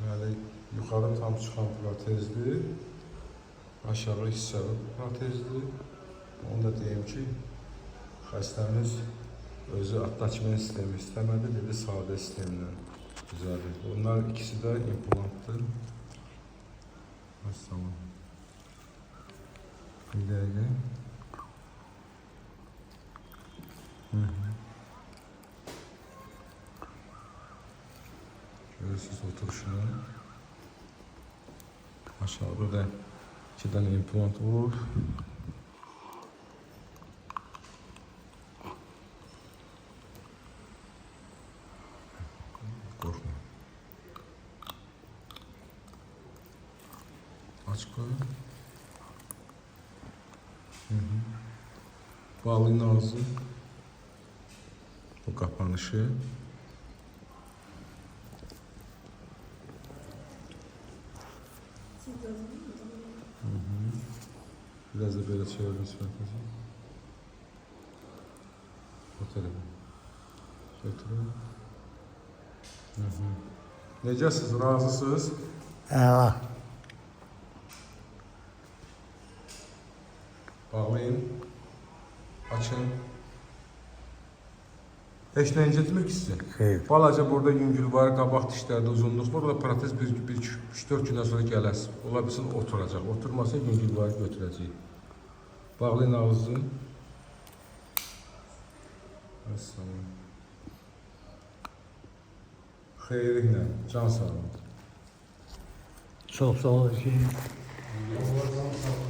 Yani yukarı tam çıxan protezdir. Aşağı hissəli protezdir. Onu da deyim ki, xəstəmiz özü attachment sistemi istəmədi, dedi sadə sistemlə düzəldir. Bunlar ikisi də implantdır. Tamam. Bir dəqiqə. Görürsünüz oturuşunu. Aşağıda da 2 tane implant olur. Korkma. Aç koy. Bağlayın ağzı. Bu kapanışı. Biraz da böyle çevirin sürekli. O tarafa. Götürün. Necəsiz, razısınız? Evet. Bağlayın. Açın. Heç nə incitmir ki sizi. Xeyr. Balaca burada yüngül var, qabaq dişlərdə uzunluq var. Orada protez 3-4 gündən sonra gələrsiniz. Ola bilsin oturacaq. Oturmasa yüngül var götürəcək. Bağlayın ağzı. Əssalam. Xeyirliklə, can sağ olun. Çok sağ olun. Allah can sağ olun.